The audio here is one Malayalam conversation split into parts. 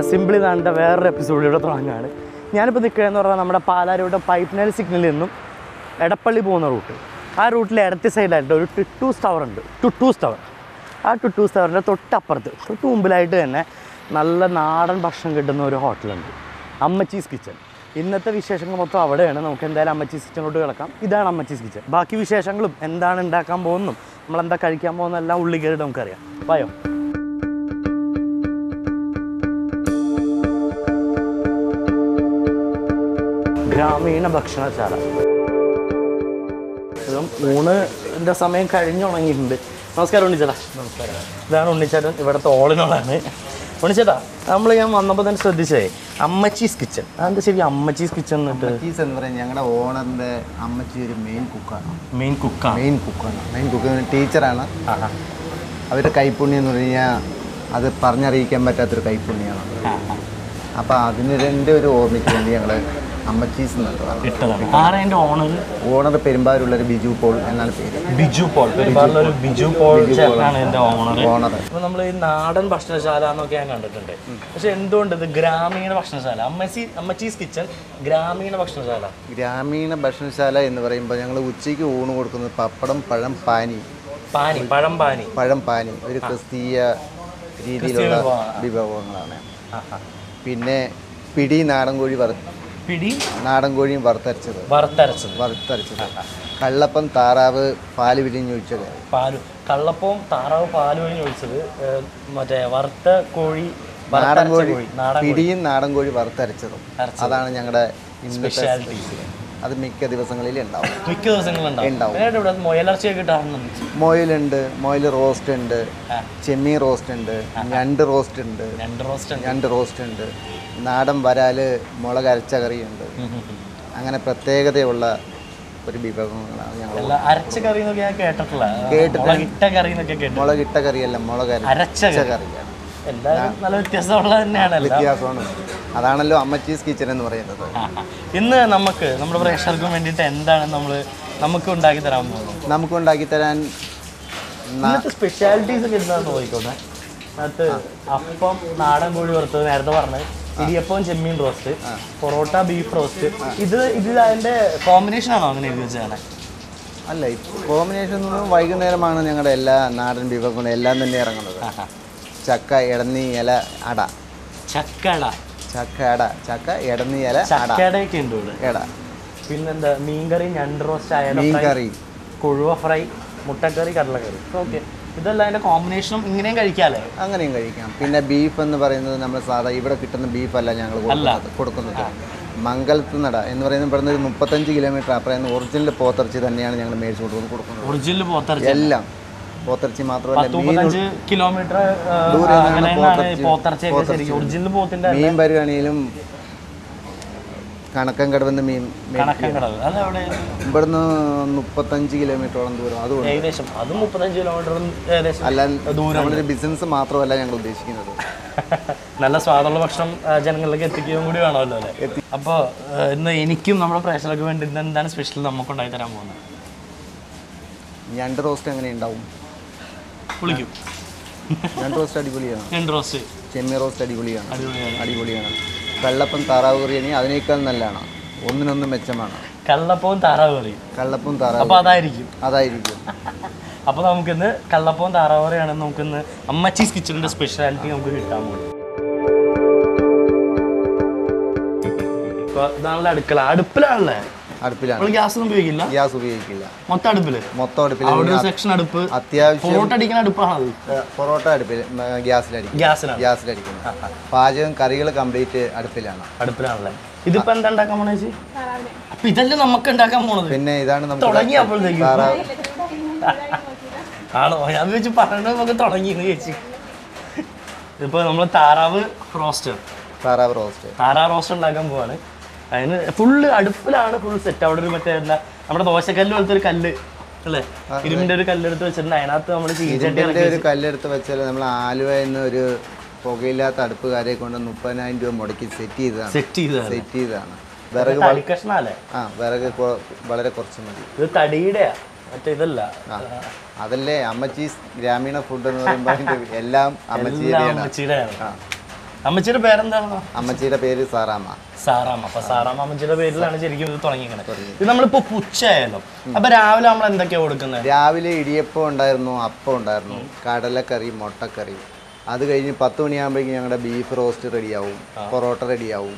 സിംപിളി നാടിൻ്റെ വേറൊരു എപ്പിസോഡിലൂടെ തുടങ്ങുകയാണ്. ഞാനിപ്പോൾ നിൽക്കുകയെന്ന് പറഞ്ഞാൽ നമ്മുടെ പാലാരിവട്ട പൈപ്പ് ലൈൻ സിഗ്നലിൽ നിന്നും എടപ്പള്ളി പോകുന്ന റൂട്ട്. ആ റൂട്ടിൽ ഇടത്തെ സൈഡിലായിട്ട് ഒരു ടുട്ടൂസ് ടവർ ഉണ്ട്. ടുട്ടൂസ് ടവർ. ആ ടുട്ടൂസ് ടവറിൻ്റെ തൊട്ടപ്പുറത്ത് തൊട്ട് മുമ്പിലായിട്ട് തന്നെ നല്ല നാടൻ ഭക്ഷണം കിട്ടുന്ന ഒരു ഹോട്ടലുണ്ട്, അമ്മച്ചീസ് കിച്ചൺ. ഇന്നത്തെ വിശേഷങ്ങൾ മൊത്തം അവിടെയാണ്. നമുക്ക് എന്തായാലും അമ്മച്ചീസ് കിച്ചണിലോട്ട് കിടക്കാം. ഇതാണ് അമ്മച്ചീസ് കിച്ചൺ. ബാക്കി വിശേഷങ്ങളും എന്താണ് ഉണ്ടാക്കാൻ പോകുന്നതും നമ്മളെന്താ കഴിക്കാൻ പോകുന്നതെല്ലാം ഉള്ളി കയറിയിട്ട് നമുക്കറിയാം. പായോ. ഗ്രാമീണ ഭക്ഷണശാല. ഇതും ഊണിൻ്റെ സമയം കഴിഞ്ഞു തുടങ്ങിയിട്ടുണ്ട്. നമസ്കാരം ഉണ്ണിച്ചേട്ടാ. നമസ്കാരം. ഇതാണ് ഉണ്ണിച്ചേട്ടൻ, ഇവിടുത്തെ ഓളിനോളാണ്. ഉണ്ണിച്ചേട്ടാ, ഞാൻ വന്നപ്പോൾ തന്നെ ശ്രദ്ധിച്ചേ അമ്മച്ചീസ് കിച്ചൺ. അതെന്താ ശരി അമ്മച്ചീസ് കിച്ചൺ എന്നിട്ട്? അമ്മച്ചീസ് എന്ന് പറയുന്നത് ഞങ്ങളുടെ ഓണറിൻ്റെ അമ്മച്ചി ഒരു മെയിൻ കുക്കാണ്. മെയിൻ കുക്ക് ടീച്ചറാണ്. അവരുടെ കൈപ്പുണ്യം എന്ന് പറഞ്ഞു കഴിഞ്ഞാൽ അത് പറഞ്ഞറിയിക്കാൻ പറ്റാത്തൊരു കൈപ്പുണ്യമാണ്. അപ്പോൾ അതിന് ഒരു ഓർമ്മയ്ക്ക് വേണ്ടി ഞങ്ങൾ അമ്മച്ചീസ് എന്നുള്ളതാണ്. ഓണർ പെരുമ്പാവൂരുള്ളൊരു ബിജു പോൾ എന്നാണ് പേര്. പെരുമ്പാവൂരിലൊരു ബിജു പോൾ ചേട്ടനാണ് എൻ്റെ ഓണർ. അപ്പോൾ നമ്മൾ ഈ നാടൻ ഭക്ഷണശാല എന്നൊക്കെ ഞാൻ കണ്ടിട്ടുണ്ട്. പക്ഷെ എന്തുകൊണ്ട് ഇത് ഗ്രാമീണ ഭക്ഷണശാല? അമ്മച്ചീസ് കിച്ചൺ ഗ്രാമീണ ഭക്ഷണശാല. ഗ്രാമീണ ഭക്ഷണശാല എന്ന് പറയുമ്പോൾ ഞങ്ങൾ ഉച്ചയ്ക്ക് ഊണ് കൊടുക്കുന്നത് പപ്പടം, പഴം പാനി ഒരു ക്രിസ്തീയ രീതിയിലുള്ള വിഭവങ്ങളാണ്. പിന്നെ പിടി നാടൻ കോഴിയും വറുത്തരച്ചത്, കള്ളപ്പം, താറാവ്, പാല് പിരിഞ്ഞൊഴിച്ചത്. കള്ളപ്പവും താറാവ് പാല് പിരിഞ്ഞൊഴിച്ചത്, മറ്റേ വറുത്ത കോഴി, പിടിയും നാടൻ കോഴി വറുത്തരച്ചതും. അതാണ് ഞങ്ങളുടെ സ്പെഷ്യാലിറ്റി. അത് മിക്ക ദിവസങ്ങളിലും ഉണ്ടാവും. മൊയിലുണ്ട്, മൊയിൽ റോസ്റ്റ് ഉണ്ട്, ചെമ്മീൻ റോസ്റ്റ് ഉണ്ട്, ഞണ്ട് റോസ്റ്റ് ഉണ്ട്, നാടൻ വരാല്, മുളക് അരച്ച കറിയുണ്ട്. അങ്ങനെ പ്രത്യേകതയുള്ള ഒരു വിഭവങ്ങളാണ് ഞങ്ങൾ. മുളകിട്ട കറിയല്ല, മുളക് അരച്ച കറിയാണ്. വ്യത്യാസമാണ്. അതാണല്ലോ അമ്മച്ചീസ് കിച്ചൺ എന്ന് പറയുന്നത്. ഇന്ന് നമ്മുടെ പ്രേക്ഷകർക്കും വേണ്ടിയിട്ട് എന്താണ് നമുക്ക് ഉണ്ടാക്കി തരാൻ പോകുന്നത്? നമുക്ക് ഉണ്ടാക്കി തരാൻ സ്പെഷ്യാലിറ്റീസ് ഒക്കെ എന്താണെന്ന് നോക്കിക്കോട്ടെ. അതിനകത്ത് അപ്പം, നാടൻ കോഴി വറുത്തത്, നേരത്തെ പറഞ്ഞത് ഇടിയപ്പം, ചെമ്മീൻ റോസ്റ്റ്, പൊറോട്ട, ബീഫ് റോസ്റ്റ്. ഇത് അതിന്റെ കോമ്പിനേഷൻ ആണോ അങ്ങനെ എഴുതി വെച്ചാണ്? അല്ല, കോമ്പിനേഷൻ വൈകുന്നേരമാണ് ഞങ്ങളുടെ എല്ലാ നാടൻ വിഭവങ്ങളും എല്ലാം തന്നെ ഇറങ്ങുന്നത്. ചക്ക, ഇടന്നി ഇല അട. ചക്ക ഇടന്നി ഇല ചക്കടയൊക്കെ ഉണ്ട് ഇവിടെ. പിന്നെന്താ മീൻകറി, ഞണ്ട് റോസ്റ്റ്, അയലക്കറി, കൊഴുവ ഫ്രൈ, മുട്ടക്കറി, കടലക്കറി. ഓക്കെ, ഇതെല്ലാം അതിന്റെ കോമ്പിനേഷനും ഇങ്ങനെയും കഴിക്കാല്ലേ? അങ്ങനെയും കഴിക്കാം. പിന്നെ ബീഫ് എന്ന് പറയുന്നത് നമ്മൾ സാധാ ഇവിടെ കിട്ടുന്ന ബീഫല്ല ഞങ്ങൾ കൊടുക്കുന്നത്. മംഗലത്ത് നട എന്ന് പറയുന്നത് ഇവിടുന്ന് ഒരു 35 കിലോമീറ്റർ അപ്പുറം ഒറിജിനൽ പോത്തിറച്ചി തന്നെയാണ് ഞങ്ങൾ മേടിച്ചു കൊടുക്കുന്നത്. ഒറിജിനൽ പോത്തിറച്ചി എല്ലാം പോത്തിറച്ചി മാത്രമല്ല, മീൻ വരുവാണെങ്കിലും കണക്കം കടവെന്ന് മീൻ ഇവിടുന്ന് 35 കിലോമീറ്ററോളം ദൂരം. അതുകൊണ്ട് അല്ല, നമ്മളൊരു ബിസിനസ് മാത്രമല്ല ഞങ്ങൾ ഉദ്ദേശിക്കുന്നത്. നല്ല സ്വാദുള്ള ഭക്ഷണം ജനങ്ങളിലേക്ക് എത്തിക്കുകയും കൂടി വേണമല്ലോ അല്ലേ? അപ്പോൾ ഇന്ന് എനിക്കും നമ്മുടെ പ്രേക്ഷകർക്ക് വേണ്ടി എന്താണ് സ്പെഷ്യൽ നമുക്ക് ഉണ്ടാക്കി തരാൻ പോകുന്നത്? ഞണ്ട് റോസ്റ്റ് എങ്ങനെ ഉണ്ടാവും? ഞണ്ട് റോസ്റ്റ് അടിപൊളിയാണ്. ചെമ്മീൻ റോസ്റ്റ് അടിപൊളിയാണ്. കള്ളപ്പം, താറാവ് കറിയാണെങ്കിൽ അതിനേക്കാൾ നല്ലതാണ്, ഒന്നിനൊന്ന് മെച്ചമാണ്. കള്ളപ്പവും താറാവ് അതായിരിക്കും. അപ്പോൾ നമുക്കിന്ന് കള്ളപ്പവും താറാവ് കറിയാണെന്ന് നമുക്കിന്ന് അമ്മച്ചീസ് കിച്ചണിന്റെ സ്പെഷ്യാലിറ്റി നമുക്ക് കിട്ടാൻ പോകും. ഇതാണല്ലോ അടുക്കള. അടുപ്പിലാണല്ലേ? ഗ്യാസ് ഉപയോഗിക്കില്ല. മൊത്തം അടുപ്പിൽ സെക്ഷൻ അടുപ്പ്. അത്യാവശ്യം പൊറോട്ട അടുപ്പിൽ ഗ്യാസിലടിക്കുന്നത്. പാചകം കറികൾ കംപ്ലീറ്റ് അടുപ്പിലാണല്ലേ? ഇതിപ്പോ എന്താ ഉണ്ടാക്കാൻ പോണേ? അപ്പൊ ഇതല്ലേ നമുക്ക് ഉണ്ടാക്കാൻ പോണത്? പിന്നെ ഇതാണ് ആണോ? ഞാൻ വെച്ച് പറയണത് നമുക്ക് തുടങ്ങി ചേച്ചി. ഇപ്പൊ നമ്മള് താറാവ് റോസ്റ്റ് ഉണ്ടാക്കാൻ പോവാണ്. അതിന് ഫുള്ള് അടുപ്പിലാണ് ഫുൾ സെറ്റ്. അവിടെ ഒരു മറ്റേ നമ്മുടെ ദോശക്കല്ല് പോലത്തെ ഒരു കല്ല് അല്ലേ, ഇരുമ്പിന്റെ ഒരു കല്ലെടുത്ത് വെച്ചിട്ടുണ്ട്. അതിനകത്ത് നമ്മൾ ഒരു കല്ലെടുത്ത് വെച്ചാൽ നമ്മൾ ആലുവന്ന് ഒരു പുകയില്ലാത്ത അടുപ്പുകാരെ കൊണ്ട് 30,000 രൂപ മുടക്കി സെറ്റ് ചെയ്തതാണ്. വിറക് വളരെ കുറച്ച് മതി. ഇത് തടിയുടെ മറ്റേ ഇതല്ല. അതല്ലേ അമ്മച്ചീസ് ഗ്രാമീണ ഫുഡ് എന്ന് പറയുമ്പോൾ എല്ലാം അമ്മച്ചിയുടെയാണ്. അമ്മച്ചിയുടെ പേരെന്താണോ? അമ്മച്ചിയുടെ പേര് സാറാമ്മ. സാറാമ്മ. അപ്പൊ സാറാമ്മ അമ്മച്ചിയുടെ പേരിലാണ് ശരിക്കും ഇത് തുടങ്ങിയത്. ഇത് നമ്മളിപ്പോ ഉച്ചയായാലും അപ്പൊ രാവിലെ നമ്മൾ എന്തൊക്കെയാ കൊടുക്കുന്നത്? രാവിലെ ഇടിയപ്പം ഉണ്ടായിരുന്നു, അപ്പം ഉണ്ടായിരുന്നു, കടലക്കറി, മുട്ടക്കറി. അത് കഴിഞ്ഞ് 10 മണിയാകുമ്പോഴേക്കും ഞങ്ങളുടെ ബീഫ് റോസ്റ്റ് റെഡിയാവും, പൊറോട്ട റെഡിയാവും,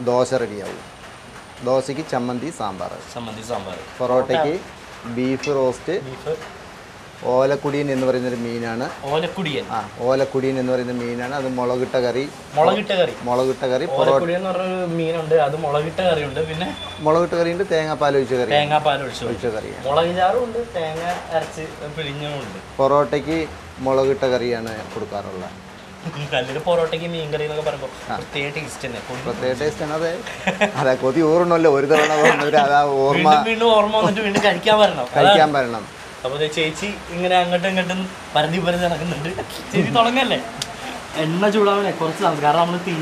ദോശ റെഡിയാവും. ദോശയ്ക്ക് ചമ്മന്തി സാമ്പാർ, പൊറോട്ടയ്ക്ക് ബീഫ് റോസ്റ്റ്. ഓലക്കുടിയൻ എന്ന് പറയുന്നൊരു മീനാണ്. ഓലക്കുടിയൻ. ഓലക്കുടിയൻ എന്ന് പറയുന്ന മീനാണ്. അത് മുളകിട്ട കറി. മീനുണ്ട്, അത് മുളകിട്ട കറി ഉണ്ട്, പിന്നെ മുളകിട്ട കറി ഉണ്ട്, തേങ്ങാപ്പാൽ ഒഴിച്ച കറി. ഒഴിച്ച കറി, മുളക് ചാറുണ്ട്, തേങ്ങ അരച്ച് പിഴിഞ്ഞുണ്ട്. പൊറോട്ടയ്ക്ക് മുളകിട്ട കറിയാണ് കൊടുക്കാറുള്ളത്. പൊറോട്ടയ്ക്ക് മീൻ കറി എന്നൊക്കെ പറയുമ്പോൾ പ്രത്യേക ടേസ്റ്റ് ആണ്. അതെ, കൊതി ഊറണല്ലോ ഒരു തവണ ഓർമ്മ വന്നിട്ട് വീണ്ടും കഴിക്കാൻ വരണം. അപ്പൊ ചേച്ചി ഇങ്ങനെ അങ്ങോട്ടും ഇങ്ങോട്ടും പരതി നടക്കുന്നുണ്ട്. ചേച്ചി തുടങ്ങല്ലേ? എണ്ണ ചൂടാവണേ കുറച്ച് താമസം, കാരണം നമ്മള് തീ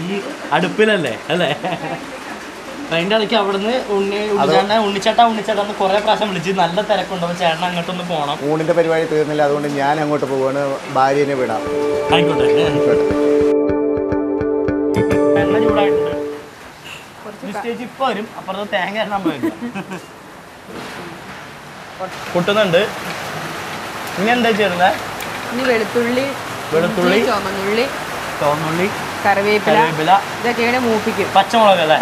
അടുപ്പിലല്ലേ അല്ലേ? അതിൻ്റെ ഇടയ്ക്ക് അവിടുന്ന് ഉണ്ണിച്ചേട്ടാന്ന് കുറെ പ്രാവശ്യം വിളിച്ച് നല്ല തിരക്കുണ്ടാവും, ചേട്ടൻ അങ്ങോട്ടൊന്ന് പോകണം. ഊണിന്റെ പരിപാടി തീർന്നില്ല, അതുകൊണ്ട് ഞാൻ അങ്ങോട്ട് പോവാണ്, ഭാര്യനെ വിടാം. ആയിക്കോട്ടെ. എണ്ണ ചൂടായിട്ടുണ്ട്, ചേച്ചി ഇപ്പൊ വരും. അപ്പുറത്ത് തേങ്ങ ഇടാൻ പോയില്ല, പൊട്ടുന്നുണ്ട്. ഇനി എന്താ ചെയ്യുന്നത്? വെളുത്തുള്ളി, ചുവന്നുള്ളി, കറിവേപ്പില, ഇതൊക്കെയാണ് മൂപ്പിക്കും. പച്ചമുളക് അല്ലേ?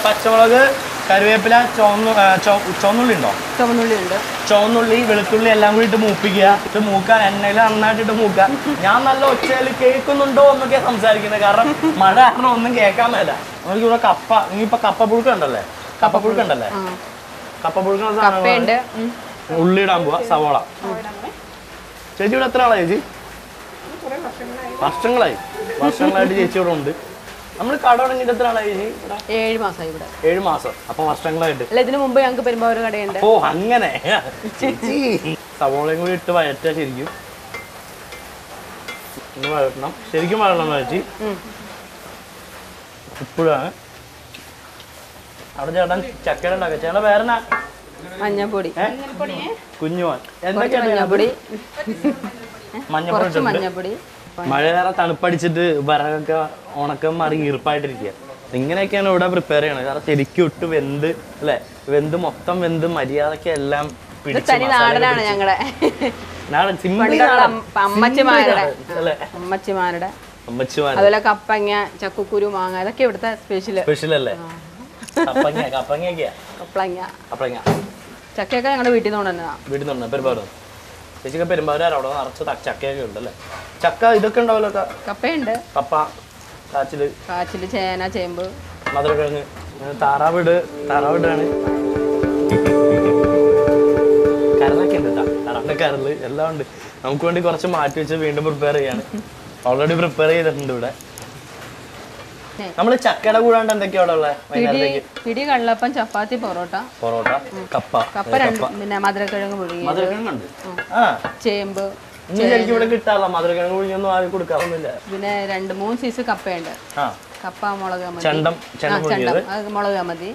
പച്ചമുളക്, കറിവേപ്പില, ചുവന്നുള്ളി ഉണ്ടോ? ചുവന്നുള്ളി, വെളുത്തുള്ളി എല്ലാം കൂടി ഇട്ട് മൂപ്പിക്കുക. ഇത് മൂക്കാൻ എണ്ണയിൽ നന്നായിട്ടിട്ട് മൂക്കുക. ഞാൻ നല്ല ഒച്ചയിൽ കേൾക്കുന്നുണ്ടോ എന്നൊക്കെ സംസാരിക്കുന്നത്, കാരണം മഴ കാരണം ഒന്നും കേൾക്കാൻ മേല. നമുക്ക് ഇവിടെ കപ്പ, ഇനിയിപ്പോ കപ്പപ്പുഴുക്കുണ്ടല്ലേ? കപ്പപ്പുഴുക്കുണ്ടല്ലേ? കപ്പപ്പുഴുക്കുന്ന സാധനങ്ങളുണ്ട്. ഉള്ളി ഇടാൻ പോവാ, സവോള. ചേച്ചി ഇവിടെ എത്ര ആളാ ചേച്ചി? വർഷങ്ങളായിട്ട് ചേച്ചി ഇവിടെ ഉണ്ട്. നമ്മൾ കട തുടങ്ങിയിട്ട് എത്ര ആളായി ചേച്ചി? 7 മാസമായി ഇവിടെ. 7 മാസം. അപ്പൊ വർഷങ്ങളായിട്ട്. അല്ല, ഇതിനു മുമ്പ് ഞങ്ങൾക്ക് പെരുമ്പാവൂർ കടയുണ്ട്. ഓ അങ്ങനെ. ചേച്ചി സവോളയും കൂടി ഇട്ട് വഴറ്റാ ശരിക്കും. വഴറ്റണം, ശരിക്കും വഴറ്റണം ചേച്ചി. ഇപ്പോഴാണ് അവിടെ ചേട്ടൻ ചക്കയുടെ ഉണ്ടാക്കുക. ചേട്ടൻ വേറെ മഞ്ഞപ്പൊടി, കുഞ്ഞുവാൻ, മഞ്ഞപ്പൊടി, മഞ്ഞപ്പൊടി. മഴ വേറെ തണുപ്പടിച്ചിട്ട് വിറകൊക്കെ ഉണക്കം മാറി ഈർപ്പായിട്ടിരിക്കുക. ഇങ്ങനെയൊക്കെയാണ് ഇവിടെ പ്രിപ്പയർ ചെയ്യണത്. കാരണം ശരിക്കും ഇട്ട് വെന്ത് അല്ലെ, മൊത്തം വെന്ത് മര്യാദക്ക് എല്ലാം നാടനാണ് ഞങ്ങളുടെ അമ്മച്ചിമാരുടെ. അതുപോലെ കപ്പങ്ങ, ചക്കക്കുരു, മാങ്ങ, ഇതൊക്കെ ഇവിടുത്തെ സ്പെഷ്യൽ അല്ലേ? ചക്കയൊക്കെ ഞങ്ങളുടെ വീട്ടിൽ നിന്ന് പെരുമ്പാവൂർ. ചേച്ചിക്ക് പെരുമ്പാവൂർ അവിടെ നിറച്ച് ചക്കയൊക്കെ ഉണ്ടല്ലേ? ചക്ക ഇതൊക്കെ ഉണ്ടാവല്ലോ. കപ്പയുണ്ട്, കപ്പ, കാച്ചില്, ചേന, ചേമ്പ്, മധുരക്കിഴങ്ങ്, താറാവിടാണ്. കരളൊക്കെ ഉണ്ട് കേട്ടോ, താറാവിന്റെ കരള് എല്ലാം ഉണ്ട്. നമുക്ക് വേണ്ടി കുറച്ച് മാറ്റി വെച്ച് വീണ്ടും പ്രിപ്പയർ ചെയ്യാണ്. ഓൾറെഡി പ്രിപ്പയർ ചെയ്തിട്ടുണ്ട് ഇവിടെ. നമ്മള് ചക്കയുടെ കൂടാണ്ട് എന്തൊക്കെയാ അവിടെ ഉള്ളത്? പിടി, കള്ളപ്പം, ചപ്പാത്തി, പൊറോട്ട, കപ്പ, പിന്നെ മധുരക്കിഴങ്ങ് പുഴുങ്ങി, ചേമ്പ്. ഇവിടെ കിട്ടാറില്ല മധുരക്കിഴങ്ങ് പുഴുങ്ങിയൊന്നും ആരും കൊടുക്കാറൊന്നുമില്ല. പിന്നെ 2-3 സൈസ് കപ്പയുണ്ട്. കപ്പ, മുളക് മതി, മുളക് മതി.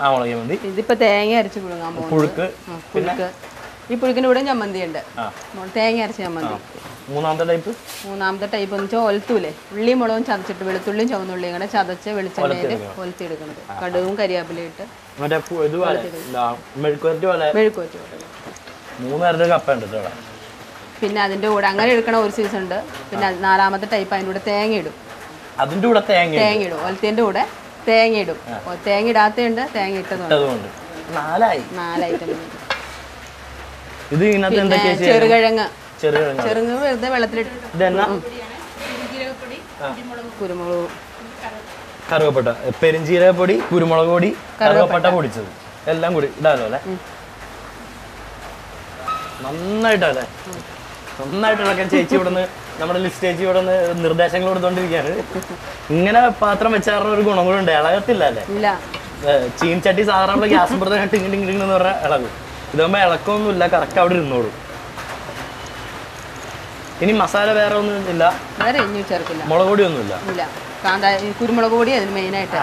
ഇതിപ്പോ തേങ്ങ അരച്ച് പുഴുങ്ങാൻ പോകും. പുഴുക്ക്. ഈ പുഴുക്കിന്റെ കൂടെ ചമ്മന്തി ഉണ്ട്, തേങ്ങ അരച്ച ചമ്മന്തി. മൂന്നാമത്തെ ടൈപ്പ് എന്ന് വെച്ചാൽ ഒലത്തൂലേ, ഉള്ളി മുളകും ചതച്ചിട്ട് വെളുത്തുള്ളിയും ചുവന്നുള്ളിയും കൂടെ ചതച്ച് വെളിച്ചെണ്ണയിൽ ഒലത്തി എടുക്കുന്നത്. കടുവും കരിയാപ്പിലയും ഇട്ട് മെഴുക്കുവരട്ടി. പിന്നെ അതിന്റെ കൂടെ അങ്ങനെ എടുക്കണ ഒരു സീസൺ ഉണ്ട്. പിന്നെ 4ാമത്തെ ടൈപ്പ് അതിന്റെ കൂടെ തേങ്ങ ഇടും. തേങ്ങ ഇടും, ഒലത്തിന്റെ കൂടെ തേങ്ങ ഇടും. തേങ്ങ ഇടാത്തുണ്ട്, തേങ്ങ ഇട്ടതുകൊണ്ട്. 4 ഐറ്റം. ചെറുകിഴങ്ങ് വെറുതെ വെള്ളത്തിലിട്ട്, കുരുമുളക്, കറുവപ്പട്ട, പെരിഞ്ചീരകപ്പൊടി, കുരുമുളക് പൊടി, കറുവപ്പട്ട പൊടിച്ചത് എല്ലാം കൂടി ഇടാലോ അല്ലേ? നന്നായിട്ടല്ലേ? നന്നായിട്ട് ഇളക്കാൻ ചേച്ചി ഇവിടുന്ന്, നമ്മുടെ ലിസ്റ്റ് ചേച്ചി ഇവിടെ നിന്ന് നിർദ്ദേശങ്ങൾ കൊടുത്തോണ്ടിരിക്കുകയാണ്. ഇങ്ങനെ പാത്രം വെച്ചാറുള്ള ഒരു ഗുണം കൂടെ ഉണ്ട്, ഇളകത്തില്ല അല്ലേ? ചീൻചട്ടി സാധാരണ നമ്മള് ഗ്യാസ് പുറത്ത് ഇങ്ങനെ പറഞ്ഞാൽ ഇളകും. ഇതാകുമ്പോ ഇളക്കമൊന്നുമില്ല, കറക്റ്റ് അവിടെ ഇരുന്നോളൂ. ഇനി മസാല വേറെ ഒന്നും ഇല്ല, മുളക് പൊടി ഒന്നും ഇല്ല. കുരുമുളക് പൊടി അതിന് മെയിനായിട്ട്.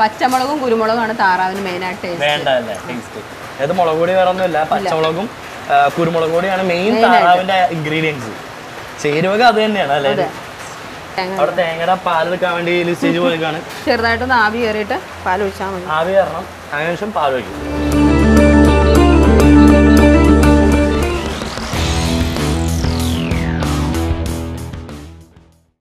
പച്ചമുളകും കുരുമുളകുമാണ് താറാവിന് മെയിനായിട്ട് വേണ്ട അല്ലേ ടേസ്റ്റ്. അതായത് മുളക് പൊടി വേറെ ഒന്നും ഇല്ല, പച്ചമുളകും കുരുമുളക് പൊടിയാണ് മെയിൻ താറാവിന്റെ ഇൻഗ്രീഡിയൻസ്. ചേരുവക അത് തന്നെയാണ് അല്ലേ? അവിടെ തേങ്ങയുടെ പാൽ വെക്കാൻ വേണ്ടി സ്റ്റേജ് പോയിക്കാണ്. ചെറുതായിട്ടൊന്ന് ആവി കയറിയിട്ട് പാൽ ഒഴിച്ചാൽ മതി. ആവി കയറണം, അതിനുശേഷം പാൽ ഒഴിക്കും.